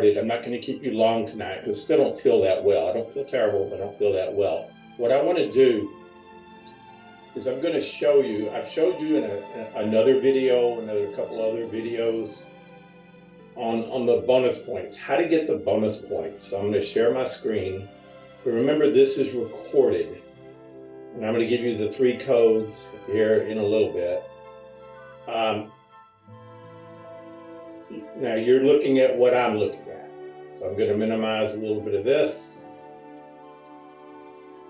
started. I'm not going to keep you long tonight because I still don't feel that well. I don't feel terrible, but I don't feel that well. What I want to do is I'm going to show you, I've showed you in another video, another couple other videos on the bonus points, how to get the bonus points. So I'm going to share my screen, but remember this is recorded, and I'm going to give you the 3 codes here in a little bit. Now you're looking at what I'm looking at. So I'm going to minimize a little bit of this.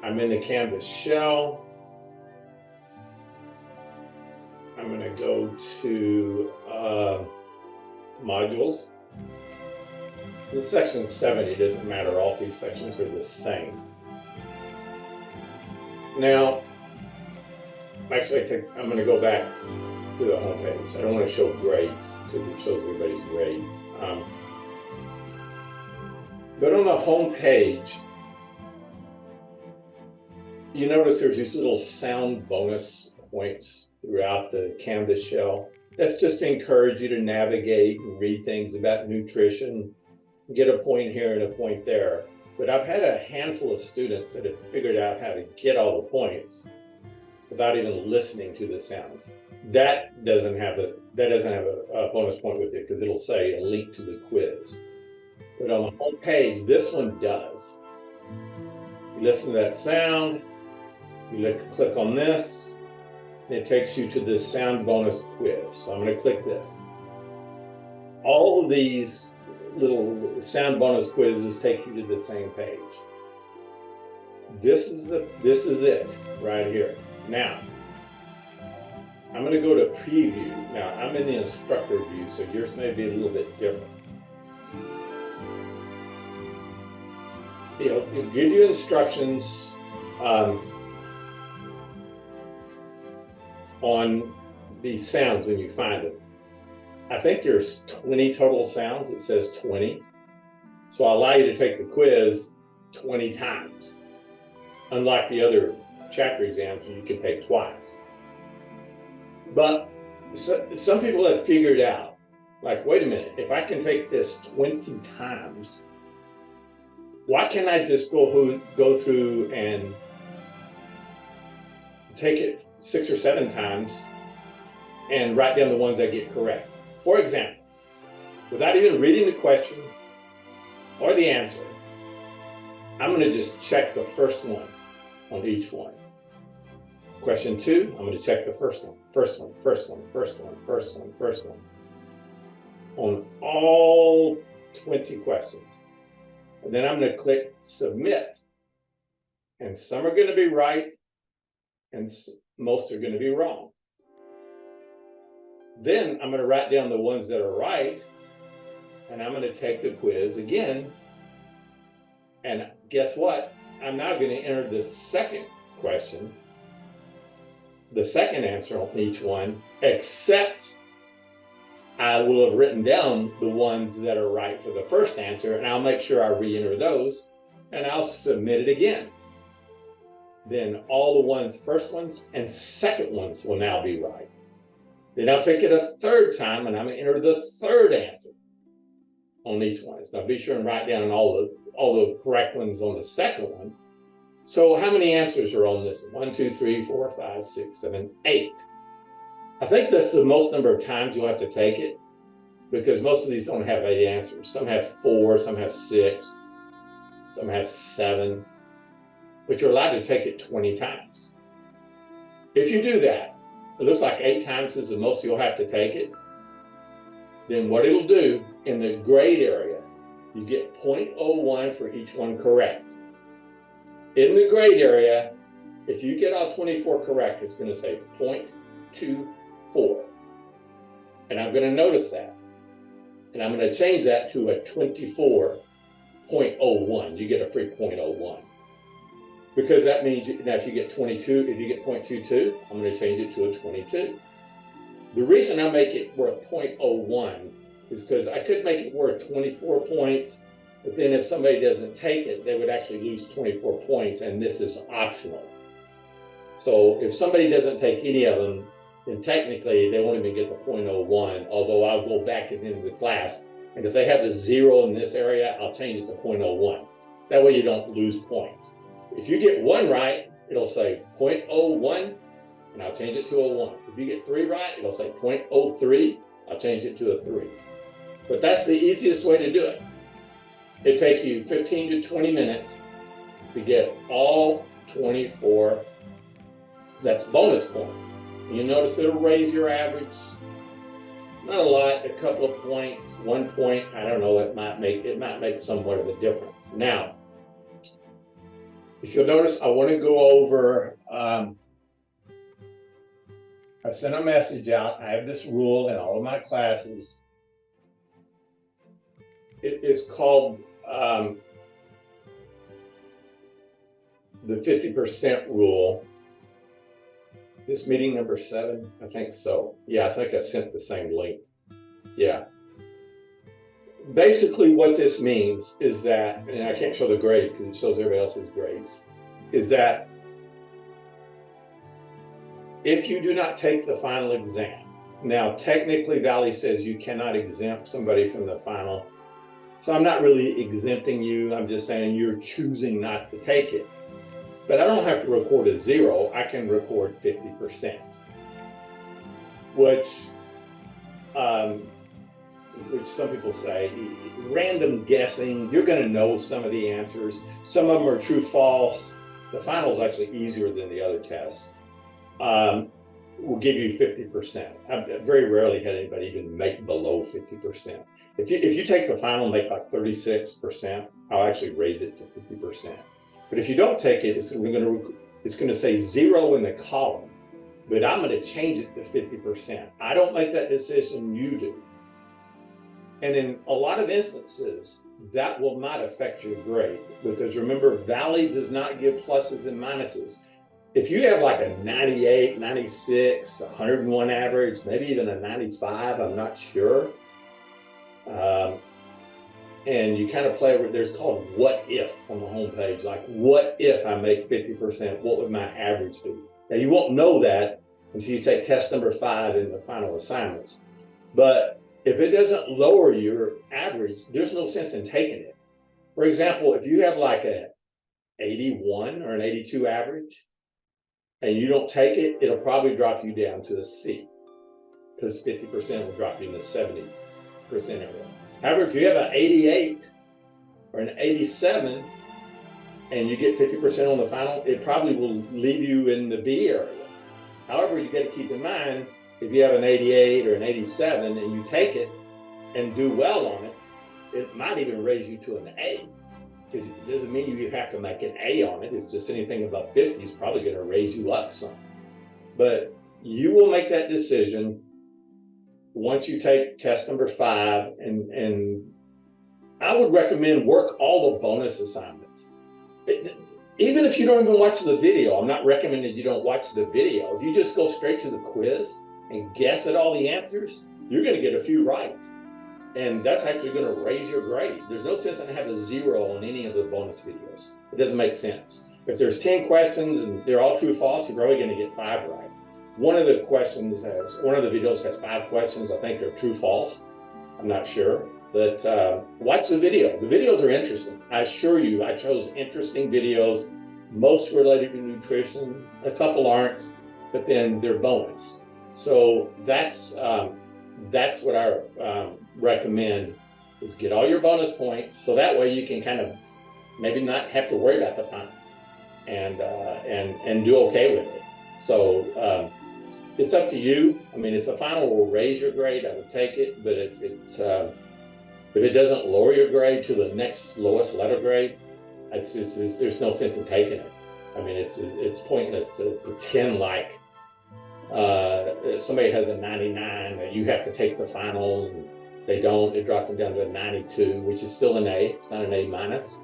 I'm in the Canvas shell. I'm going to go to modules. This section 70 doesn't matter. All 3 sections are the same. Now, actually, I'm going to go back to the home page. I don't want to show grades because it shows everybody's grades. But on the home page, you notice there's these little sound bonus points throughout the Canvas shell. That's just to encourage you to navigate and read things about nutrition, get a point here and a point there. But I've had a handful of students that have figured out how to get all the points without even listening to the sounds. That doesn't have a bonus point with it because it'll say a link to the quiz. But on the home page, this one does. You listen to that sound, you click on this, and it takes you to this sound bonus quiz. So I'm going to click this. All of these little sound bonus quizzes take you to the same page. This is it right here. Now, I'm going to go to preview. Now, I'm in the instructor view, so yours may be a little bit different. It'll give you instructions on these sounds when you find them. I think there's 20 total sounds. It says 20. So I'll allow you to take the quiz 20 times. Unlike the other chapter exams, you can take twice. But some people have figured out, like, wait a minute, if I can take this 20 times, why can't I just go through and take it 6 or 7 times and write down the ones I get correct? For example, without even reading the question or the answer, I'm going to just check the first one on each one. Question 2, I'm going to check the first one. On all 20 questions. And then I'm going to click submit. And some are going to be right, and most are going to be wrong. Then I'm going to write down the ones that are right, and I'm going to take the quiz again. And guess what? I'm now going to enter the second question, the second answer on each one, except I will have written down the ones that are right for the first answer, and I'll make sure I re-enter those, and I'll submit it again. Then all the first ones and second ones will now be right. Then I'll take it a third time, and I'm going to enter the third answer on each one. So now be sure and write down all the correct ones on the second one. So how many answers are on this? 1, 2, 3, 4, 5, 6, 7, 8. I think that's the most number of times you'll have to take it, because most of these don't have 8 answers. Some have 4, some have 6, some have 7, but you're allowed to take it 20 times. If you do that, it looks like 8 times is the most you'll have to take it. Then what it'll do in the grade area, you get 0.01 for each one correct. In the grade area, if you get all 24 correct, it's going to say 0.24. And I'm going to notice that. And I'm going to change that to a 24.01. You get a free 0.01. Because that means, now if you get 22, if you get 0.22, I'm going to change it to a 22. The reason I make it worth 0.01 is because I could make it worth 24 points, but then if somebody doesn't take it, they would actually lose 24 points, and this is optional. So if somebody doesn't take any of them, then technically they won't even get the 0.01, although I'll go back at the end of the class And if they have the 0 in this area, I'll change it to 0.01. That way you don't lose points. If you get 1 right, it'll say 0.01, and I'll change it to a 1. If you get 3 right, it'll say 0.03. I'll change it to a 3. But that's the easiest way to do it. It'll take you 15 to 20 minutes to get all 24. That's bonus points. And you notice it'll raise your average. Not a lot, a couple of points, 1 point. I don't know. It might make somewhat of a difference. Now, if you'll notice, I want to go over. I sent a message out. I have this rule in all of my classes. It is called the 50% rule. This meeting number 7, I think so. Yeah, I think I sent the same link. Yeah. Basically, what this means is that, and I can't show the grades because it shows everybody else's grades, is that if you do not take the final exam, now technically Valley says you cannot exempt somebody from the final. So I'm not really exempting you. I'm just saying you're choosing not to take it. But I don't have to record a 0. I can record 50%, which some people say, random guessing. You're going to know some of the answers. Some of them are true, false. The final is actually easier than the other tests. Will give you 50%. I've very rarely had anybody even make below 50%. If you take the final and make like 36%, I'll actually raise it to 50%. But if you don't take it, it's going to say 0 in the column, but I'm going to change it to 50%. I don't make that decision, you do. And in a lot of instances, that will not affect your grade, because remember, Valley does not give pluses and minuses. If you have like a 98, 96, 101 average, maybe even a 95, I'm not sure. And you kind of play with, there's called what if on the homepage, like what if I make 50%, what would my average be? Now you won't know that until you take test number 5 in the final assignments. But if it doesn't lower your average, there's no sense in taking it. For example, if you have like a 81 or an 82 average and you don't take it, it'll probably drop you down to a C, because 50% will drop you in the 70% area. However, if you have an 88 or an 87 and you get 50% on the final, it probably will leave you in the B area. However, you got to keep in mind, if you have an 88 or an 87 and you take it and do well on it, it might even raise you to an A, because it doesn't mean you have to make an A on it. It's just anything above 50 is probably going to raise you up some. But you will make that decision once you take test number 5, and I would recommend work all the bonus assignments. Even if you don't even watch the video, I'm not recommending you don't watch the video. If you just go straight to the quiz and guess at all the answers, you're going to get a few right. And that's actually going to raise your grade. There's no sense in having a 0 on any of the bonus videos. It doesn't make sense. If there's 10 questions and they're all true, false, you're probably going to get 5 right. One of the videos has 5 questions. I think they're true, false. I'm not sure, but watch the video. The videos are interesting. I assure you, I chose interesting videos, most related to nutrition. A couple aren't, but then they're bonus. So that's what I recommend, is get all your bonus points, so that way you can kind of maybe not have to worry about the final and do okay with it. So it's up to you. I mean, if the final will raise your grade, I would take it. But if it doesn't lower your grade to the next lowest letter grade, there's no sense in taking it. I mean, it's pointless to pretend like somebody has a 99 that you have to take the final, and they don't. It drops them down to a 92, which is still an A. It's not an A minus.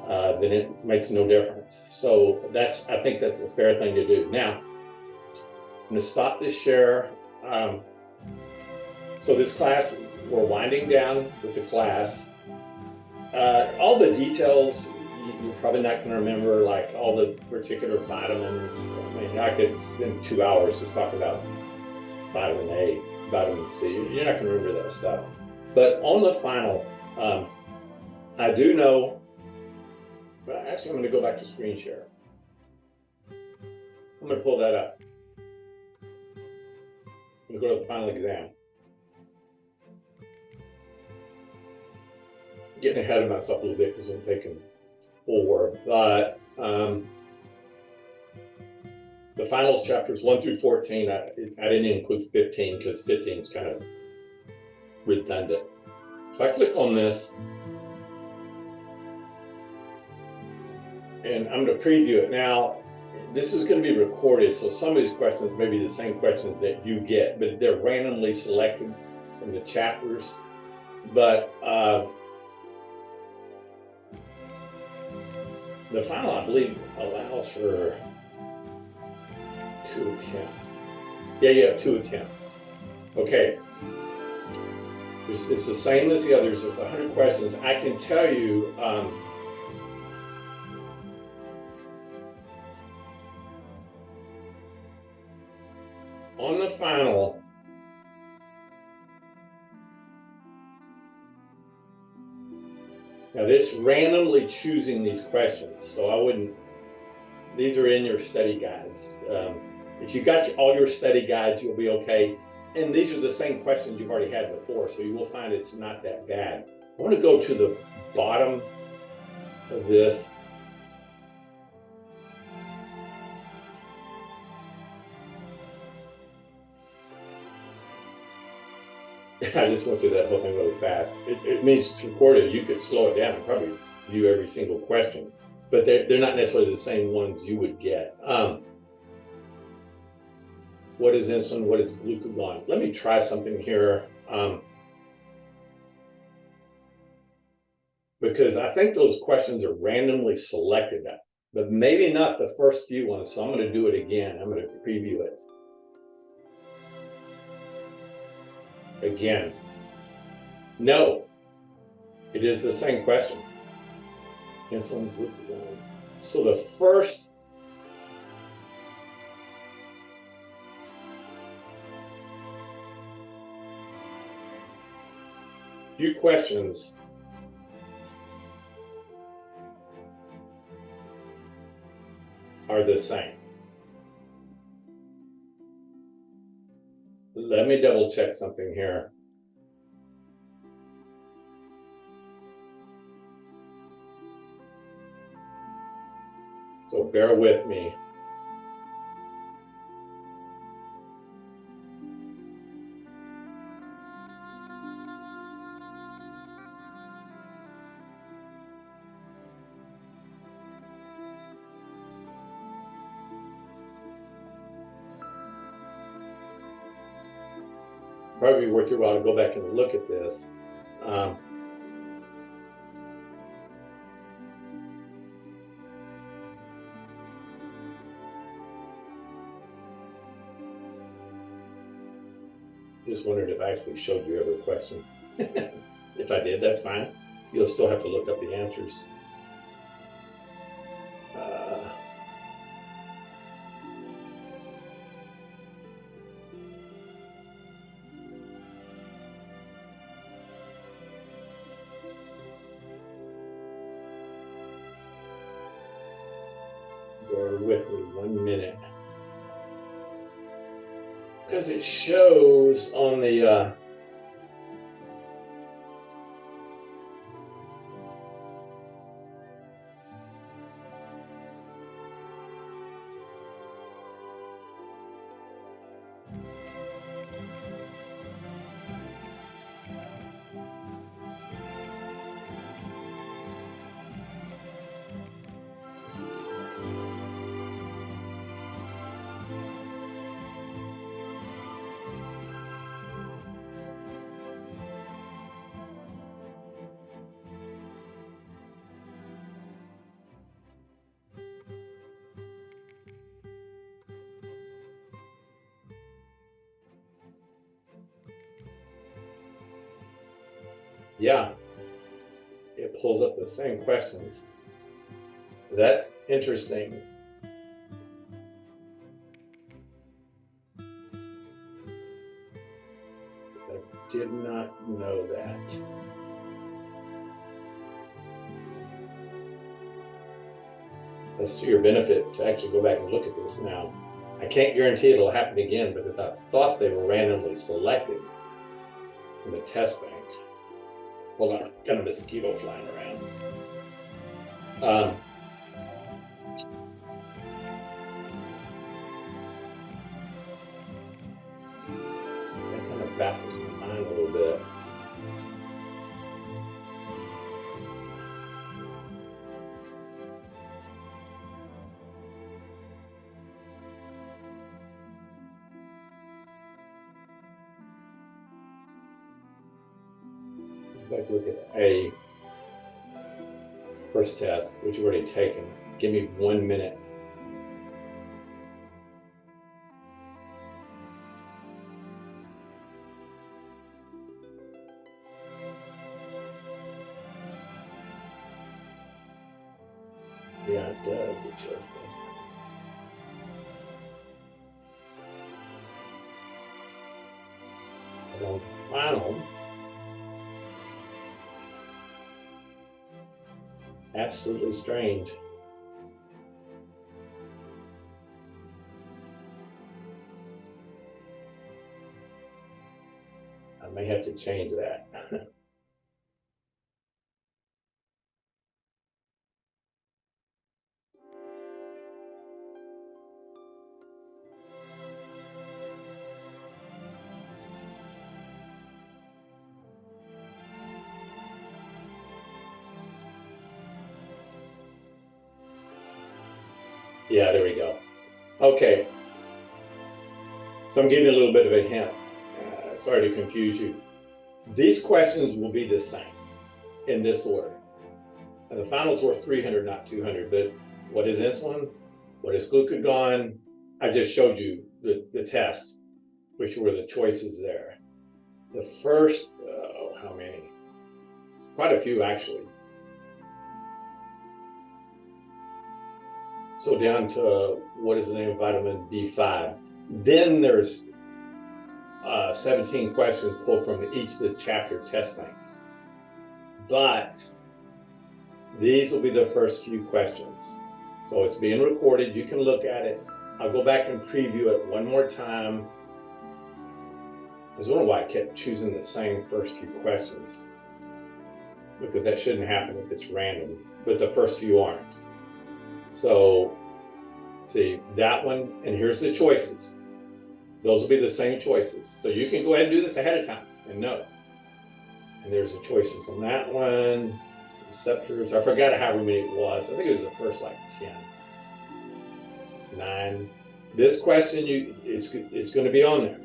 Then it makes no difference. So I think that's a fair thing to do. Now, I'm going to stop this share. So this class, we're winding down with the class. All the details, you're probably not going to remember, like all the particular vitamins. I mean, I could spend 2 hours just talking about vitamin A, vitamin C. You're not going to remember that stuff. But on the final, I do know, well, actually, I'm going to go back to screen share. I'm going to pull that up. I'm going to go to the final exam. Getting ahead of myself a little bit because I'm taking 4, but the finals chapters 1 through 14, I didn't include 15 because 15 is kind of redundant. If I click on this, and I'm going to preview it now, this is going to be recorded, so some of these questions may be the same questions that you get, but they're randomly selected from the chapters. But the final, I believe, allows for 2 attempts. Yeah, you have 2 attempts. Okay. It's the same as the others. There's 100 questions. I can tell you, on the final, now this randomly choosing these questions, so I wouldn't, these are in your study guides. If you got all your study guides, you'll be okay. And these are the same questions you've already had before, so you will find it's not that bad. I want to go to the bottom of this. I just went through that whole thing really fast. It means it's recorded. You could slow it down and probably view every single question, but they're not necessarily the same ones you would get. What is insulin? What is glucagon? Let me try something here, because I think those questions are randomly selected, but maybe not the first few ones. So I'm going to do it again. I'm going to preview it again. No, it is the same questions. Insulin, glucagon. So the first few questions are the same. Let me double check something here. So bear with me. Probably worth your while to go back and look at this. Just wondered if I actually showed you every question. If I did, that's fine. You'll still have to look up the answers. Bear with me 1 minute. Because it shows on the yeah, it pulls up the same questions. That's interesting. did not know that. That's to your benefit to actually go back and look at this now. I can't guarantee it'll happen again because I thought they were randomly selected in the test bank. Hold on, got a mosquito flying around. That kind of baffles my mind a little bit. Like look at A, first test, which you've already taken. Give me 1 minute. Yeah, it does. It shows this. And on final, absolutely strange. I may have to change that. Yeah, there we go. Okay. So I'm giving you a little bit of a hint. Sorry to confuse you. These questions will be the same in this order. And the finals were 300, not 200. But what is insulin? What is glucagon? I just showed you the test, which were the choices there. The first, how many? Quite a few, actually. So down to what is the name of vitamin B5. Then there's 17 questions pulled from each of the chapter test banks. But these will be the first few questions. So it's being recorded. You can look at it. I'll go back and preview it one more time. I was wondering why I kept choosing the same first few questions, because that shouldn't happen if it's random, but the first few aren't. So see that one, and here's the choices. Those will be the same choices. So you can go ahead and do this ahead of time and know. And there's the choices on that one. Some receptors. I forgot how many it was. I think it was the first like 10. 9. This question it's going to be on there.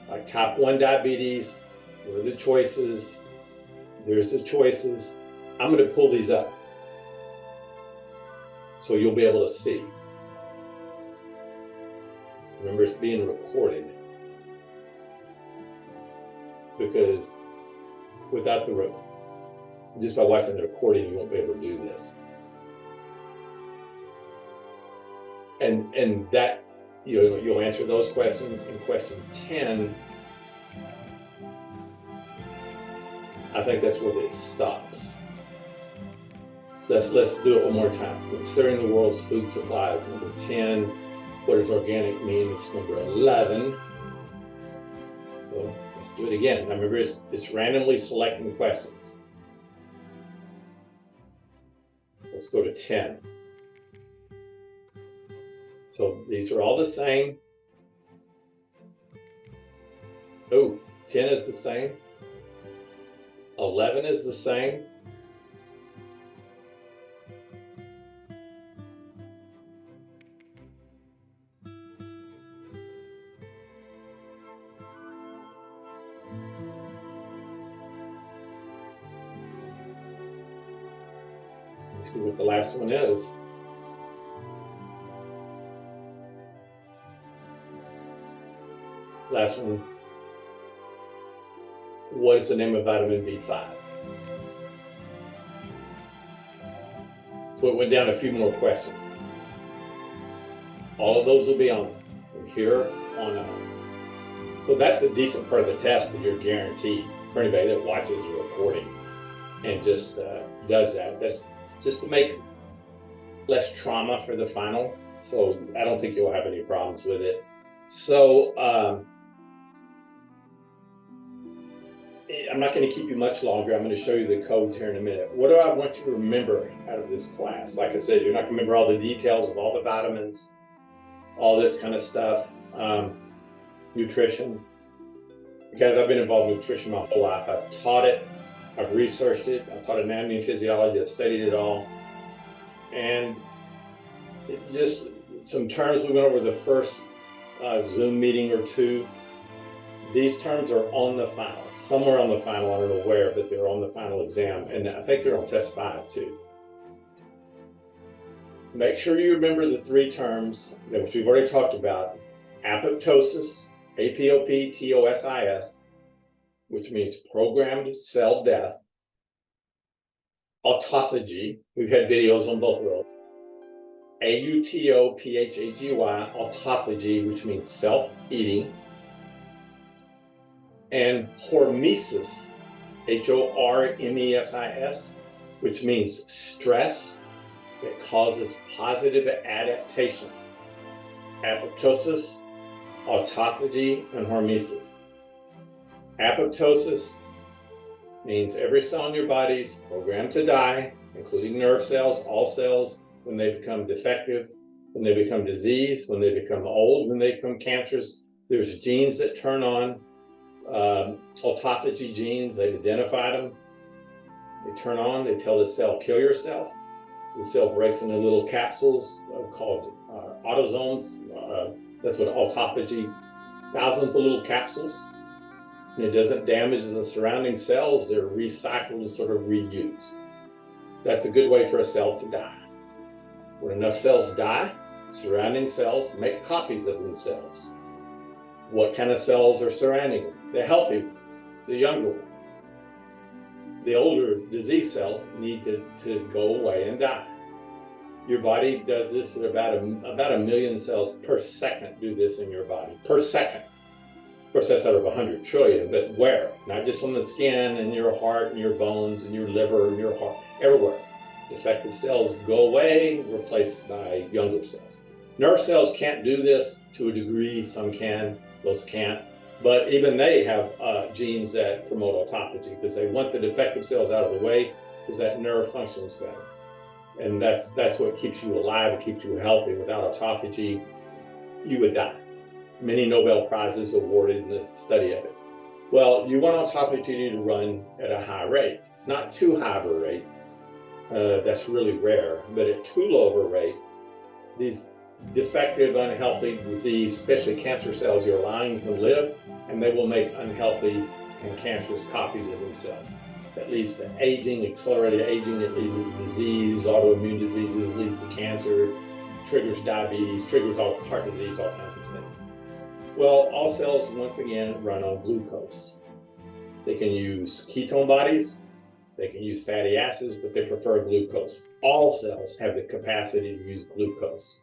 Like type 1 diabetes. What are the choices? There's the choices. I'm going to pull these up so you'll be able to see. Remember, it's being recorded, because without just by watching the recording, you won't be able to do this. And that you'll answer those questions. In question 10, I think that's where it stops. Let's do it one more time. Considering the world's food supplies. Number 10. What does organic mean? It's number 11. So let's do it again. Now remember, it's randomly selecting questions. Let's go to 10. So these are all the same. Oh, 10 is the same. 11 is the same. Let's see what the last one is. Last one. What is the name of vitamin B5? So it went down a few more questions. All of those will be on from here on out. So that's a decent part of the test that you're guaranteed for anybody that watches the recording and just does that. That's just to make less trauma for the final. So I don't think you'll have any problems with it. So I'm not going to keep you much longer. I'm going to show you the codes here in a minute. What do I want you to remember out of this class? Like I said, you're not going to remember all the details of all the vitamins, all this kind of stuff. Nutrition. Because I've been involved in nutrition my whole life. I've taught it, I've researched it, I've taught anatomy and physiology, I've studied it all. And just some terms we went over the first Zoom meeting or two. These terms are on the final, somewhere on the final, I don't know where, but they're on the final exam. And I think they're on test 5 too. Make sure you remember the 3 terms that we've already talked about. Apoptosis, APOPTOSIS, which means programmed cell death. Autophagy, we've had videos on both of those. AUTOPHAGY, autophagy, which means self-eating. And hormesis, HORMESIS, which means stress that causes positive adaptation. Apoptosis, autophagy, and hormesis. Apoptosis means every cell in your body is programmed to die, including nerve cells, all cells, when they become defective, when they become diseased, when they become old, when they become cancerous. There's genes that turn on, autophagy genes, they've identified them. They turn on, they tell the cell, kill yourself. The cell breaks into little capsules called autosomes. That's what autophagy, thousands of little capsules. And it doesn't damage the surrounding cells. They're recycled and sort of reused. That's a good way for a cell to die. When enough cells die, surrounding cells make copies of themselves. What kind of cells are surrounding them? The healthy ones, the younger ones. The older disease cells need to go away and die. Your body does this at about a million cells per second do this in your body, per second. Of course, that's out of 100 trillion, but where? Not just on the skin and your heart and your bones and your liver and your heart, everywhere. Defective cells go away, replaced by younger cells. Nerve cells can't do this to a degree, some can, those can't. But even they have genes that promote autophagy because they want the defective cells out of the way because that nerve functions better. And that's what keeps you alive, it keeps you healthy. Without autophagy, you would die. Many Nobel Prizes awarded in the study of it. Well, you want autophagy to run at a high rate, not too high of a rate. That's really rare, but at too low of a rate, these defective, unhealthy disease, especially cancer cells, you're allowing to live, and they will make unhealthy and cancerous copies of themselves. That leads to aging, accelerated aging, it leads to disease, autoimmune diseases, leads to cancer, triggers diabetes, triggers all heart disease, all kinds of things. Well, all cells, once again, run on glucose. They can use ketone bodies, they can use fatty acids, but they prefer glucose. All cells have the capacity to use glucose.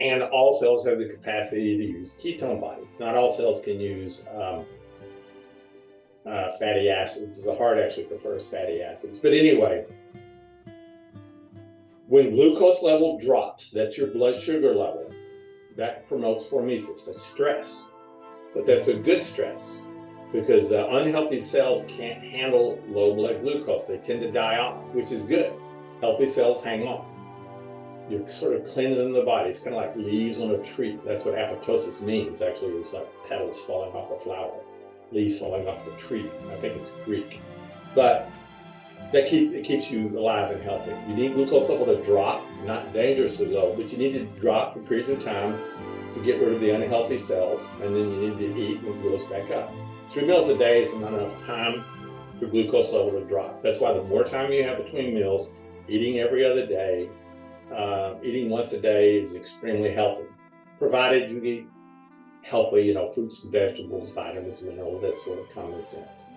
And all cells have the capacity to use ketone bodies. Not all cells can use fatty acids. The heart actually prefers fatty acids. But anyway, when glucose level drops, that's your blood sugar level, that promotes hormesis, that's stress. But that's a good stress because unhealthy cells can't handle low blood glucose. They tend to die off, which is good. Healthy cells hang on. You're sort of cleansing the body. It's kind of like leaves on a tree. That's what apoptosis means. Actually, it's like petals falling off a flower, leaves falling off the tree. I think it's Greek. But it keeps you alive and healthy. You need glucose level to drop, not dangerously low, but you need to drop for periods of time to get rid of the unhealthy cells, and then you need to eat and it goes back up. 3 meals a day is not enough time for glucose level to drop. That's why the more time you have between meals, eating every other day, eating once a day is extremely healthy, provided you eat healthy, fruits and vegetables, vitamins, minerals, that sort of common sense.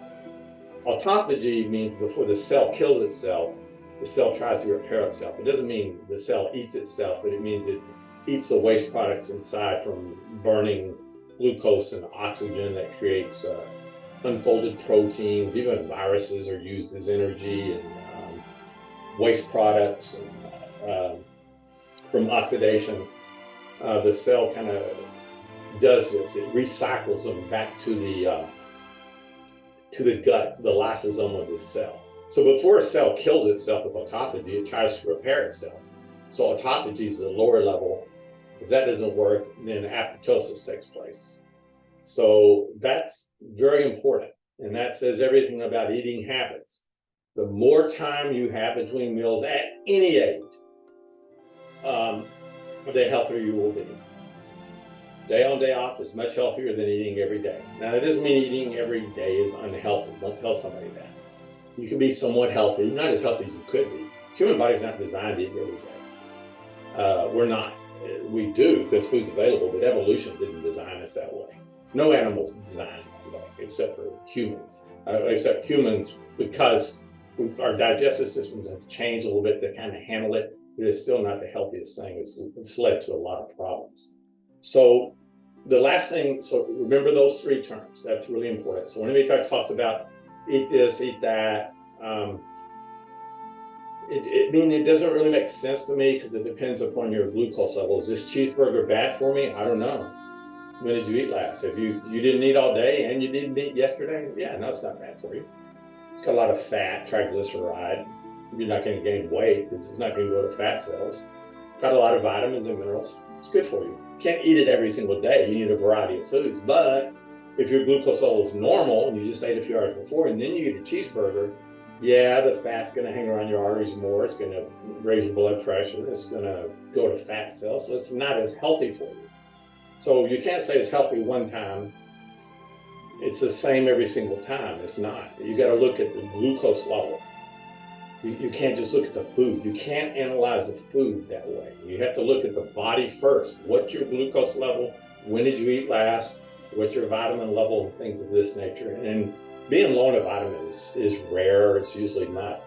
Autophagy means before the cell kills itself, the cell tries to repair itself. It doesn't mean the cell eats itself, but it means it eats the waste products inside from burning glucose and oxygen that creates unfolded proteins. Even viruses are used as energy, and waste products and, from oxidation. The cell kind of does this. It recycles them back to the gut, the lysosome of the cell. So before a cell kills itself with autophagy, it tries to repair itself. So autophagy is a lower level. If that doesn't work, then apoptosis takes place. So that's very important. And that says everything about eating habits. The more time you have between meals at any age, the healthier you will be. Day on, day off is much healthier than eating every day. Now, that doesn't mean eating every day is unhealthy. Don't tell somebody that. You can be somewhat healthy, not as healthy as you could be. Human body's not designed to eat every day. We're not. We do because food's available, but evolution didn't design us that way. No animal's designed that way, except for humans. Except humans, because our digestive systems have changed a little bit to kind of handle it. It is still not the healthiest thing. It's led to a lot of problems. So the last thing, so remember those three terms. That's really important. So when anybody talks about eat this, eat that, it doesn't really make sense to me because it depends upon your glucose level. Is this cheeseburger bad for me? I don't know. When did you eat last? If you didn't eat all day and you didn't eat yesterday, yeah, no, it's not bad for you. It's got a lot of fat, triglyceride. You're not going to gain weight because it's not going to go to fat cells. Got a lot of vitamins and minerals. It's good for you. You can't eat it every single day. You need a variety of foods. But if your glucose level is normal and you just ate a few hours before and then you eat a cheeseburger, yeah, the fat's going to hang around your arteries more. It's going to raise your blood pressure. It's going to go to fat cells. So it's not as healthy for you. So you can't say it's healthy one time. It's the same every single time. It's not. You got to look at the glucose level. You can't just look at the food. You can't analyze the food that way. You have to look at the body first. What's your glucose level? When did you eat last? What's your vitamin level? Things of this nature. And being low in vitamins is rare. It's usually not.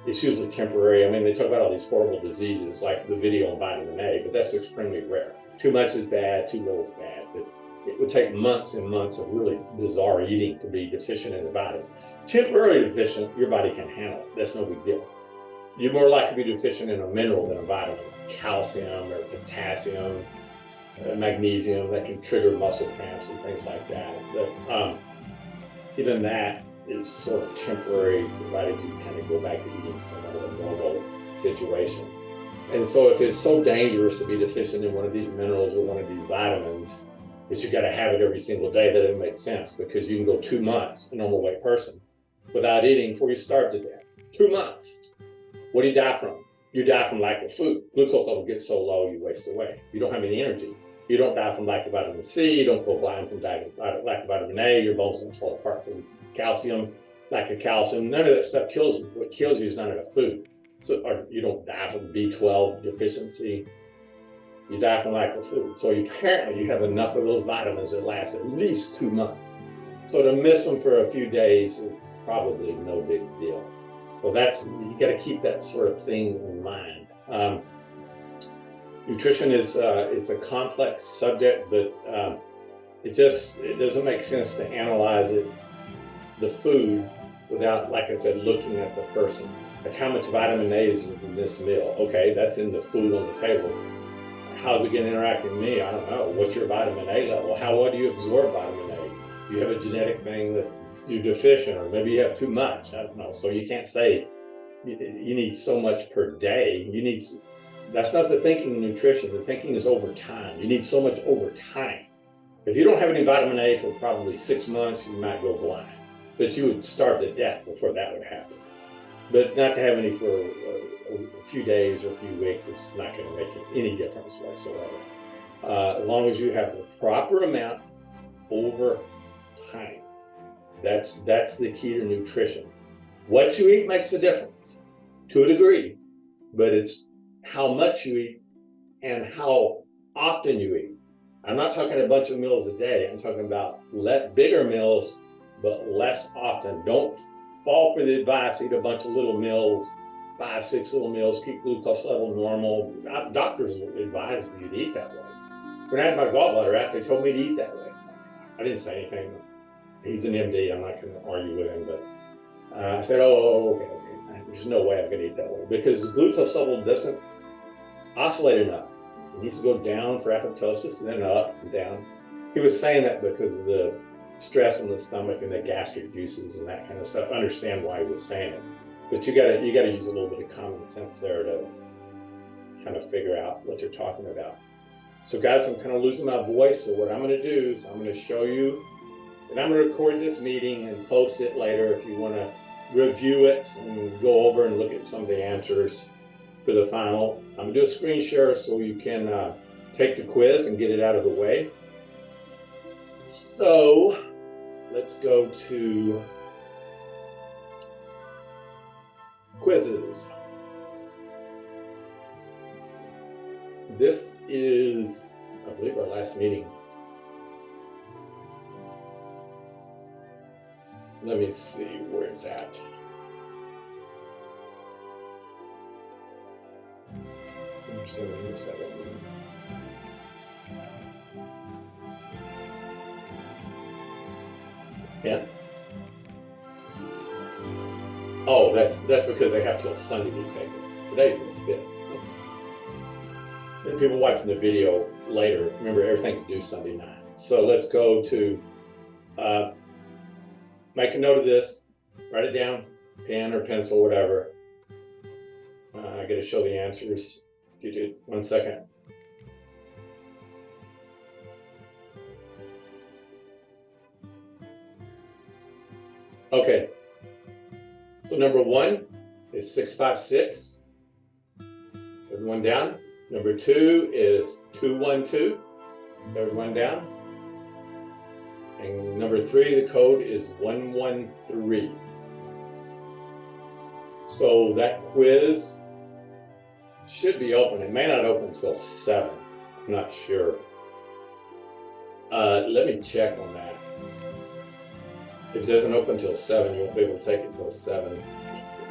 It's usually temporary. I mean, they talk about all these horrible diseases like the video on vitamin A, but that's extremely rare. Too much is bad, too little is bad. But it would take months and months of really bizarre eating to be deficient in the vitamin. Temporarily deficient, your body can handle it. That's no big deal. You're more likely to be deficient in a mineral than a vitamin, calcium or potassium, magnesium, that can trigger muscle cramps and things like that. But even that is sort of temporary, provided you kind of go back to eating somewhat of a normal situation. And so if it's so dangerous to be deficient in one of these minerals or one of these vitamins, that you got to have it every single day, that it makes sense, because you can go 2 months, a normal weight person, without eating before you starve to death. 2 months. What do you die from? You die from lack of food. Glucose level gets so low, you waste away. You don't have any energy. You don't die from lack of vitamin C. You don't go blind from lack of vitamin A. Your bones don't fall apart from calcium, lack of calcium. None of that stuff kills you. What kills you is not enough food. So you don't die from B12 deficiency. You die from lack of food. So apparently you have enough of those vitamins that last at least 2 months. So to miss them for a few days is probably no big deal. So you got to keep that sort of thing in mind. Nutrition is it's a complex subject, but it doesn't make sense to analyze the food without, like I said, looking at the person. Like how much vitamin A is in this meal? Okay, that's in the food on the table. How's it going to interact with me? I don't know. What's your vitamin A level? How well do you absorb vitamin A? You have a genetic thing that's you're deficient, or maybe you have too much. I don't know. So you can't say you need so much per day. That's not the thinking in nutrition. The thinking is over time. You need so much over time. If you don't have any vitamin A for probably 6 months, you might go blind. But you would starve to death before that would happen. But not to have any for a few days or a few weeks, it's not going to make any difference whatsoever. As long as you have the proper amount over time. That's the key to nutrition. What you eat makes a difference to a degree, but it's how much you eat and how often you eat. I'm not talking a bunch of meals a day. I'm talking about bigger meals, but less often. Don't fall for the advice, eat a bunch of little meals, 5, 6 little meals, keep glucose level normal. Doctors advise you to eat that way. When I had my gallbladder out, they told me to eat that way. I didn't say anything. He's an MD. I'm not going to argue with him, but I said, okay. There's no way I'm going to eat that way because the glucose level doesn't oscillate enough. It needs to go down for apoptosis and then up and down. He was saying that because of the stress on the stomach and the gastric juices and that kind of stuff. I understand why he was saying it, but you got to use a little bit of common sense there to kind of figure out what they're talking about. So guys, I'm kind of losing my voice. So what I'm going to do is I'm going to show you, and I'm going to record this meeting and post it later if you want to review it and go over and look at some of the answers for the final. I'm going to do a screen share so you can take the quiz and get it out of the way. So let's go to quizzes. This is, I believe, our last meeting. Let me see where it's at. Number 7. Yeah. Oh, that's because they have till Sunday to take it. Today's the 5th. And people watching the video later, remember everything's due Sunday night. So let's go to make a note of this, write it down, pen or pencil, whatever. I got to show the answers. You do 1 second. Okay. So number 1 is 656. Everyone down. Number 2 is 212. Everyone down. And number 3, the code is 113. So that quiz should be open. It may not open until 7. I'm not sure. Let me check on that. If it doesn't open until 7, you won't be able to take it until 7.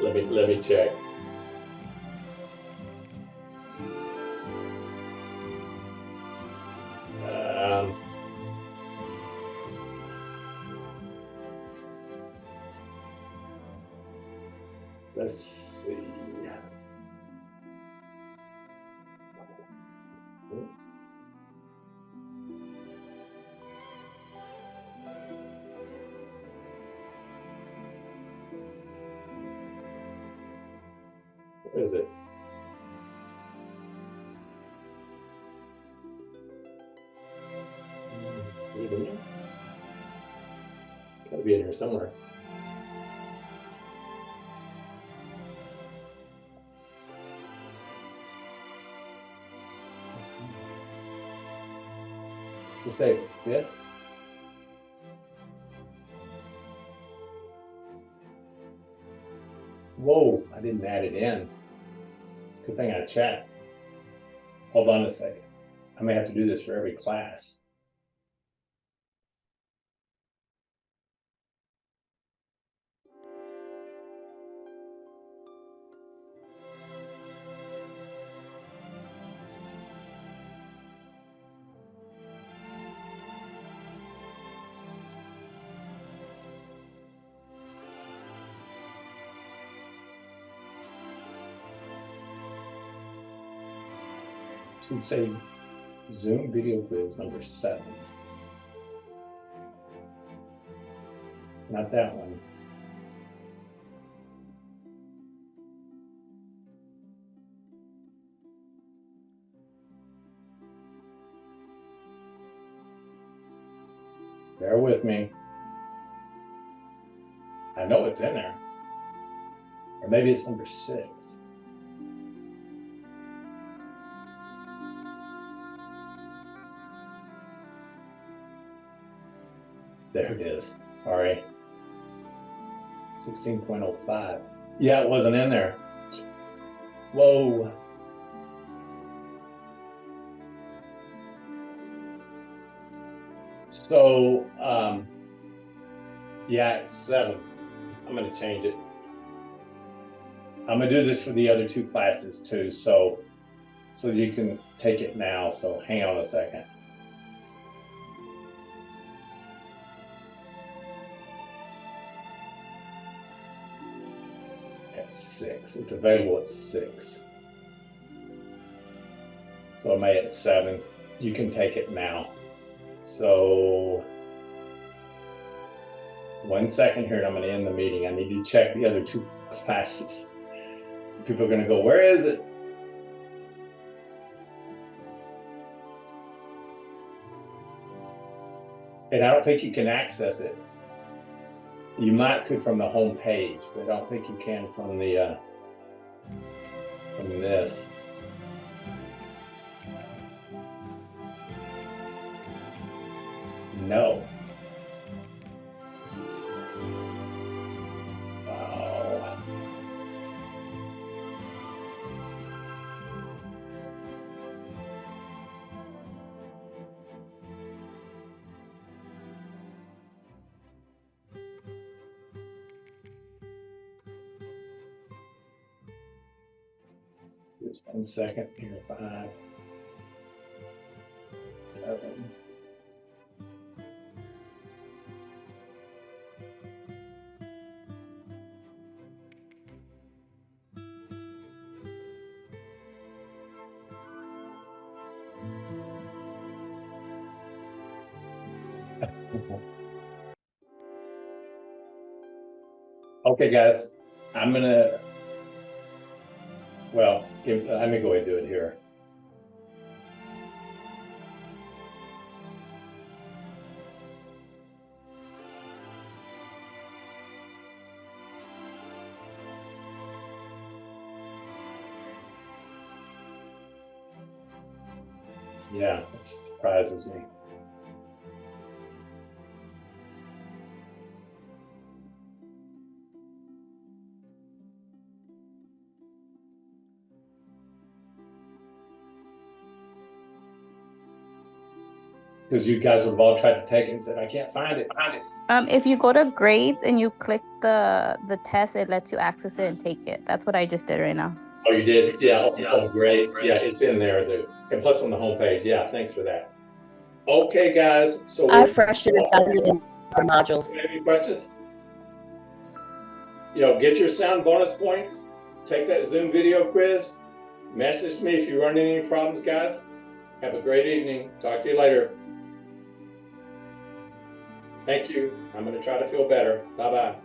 Let me check. Let's see. What is it? Gotta be in here somewhere. You say it's this? Whoa, I didn't add it in. Good thing I checked. Hold on a second. I may have to do this for every class. Should say Zoom video quiz number 7. Not that one. Bear with me. I know it's in there. Or maybe it's number 6. There it is. Sorry. 16.05. Yeah, it wasn't in there. Whoa. So, yeah, it's 7. I'm going to change it. I'm going to do this for the other 2 classes too, so you can take it now. So hang on a second. at 6. It's available at 6. So it may at 7. You can take it now. So 1 second here and I'm going to end the meeting. I need to check the other 2 classes. People are going to go, where is it? And I don't think you can access it. You could from the home page, but I don't think you can from the from this. No. Wow. Just 1 second here. 5, 7. Okay, guys, I'm gonna, well, let me go ahead and do it here. Yeah, it surprises me. Because you guys have all tried to take it and said, I can't find it. If you go to grades and you click the test, it lets you access it and take it. That's what I just did right now. Oh, you did? Yeah. Oh, great. Yeah, it's in there. And plus on the homepage. Yeah, thanks for that. Okay, guys. So I freshened and found it in our modules. Any questions? Get your sound bonus points. Take that Zoom video quiz. Message me if you run into any problems, guys. Have a great evening. Talk to you later. Thank you. I'm going to try to feel better. Bye-bye.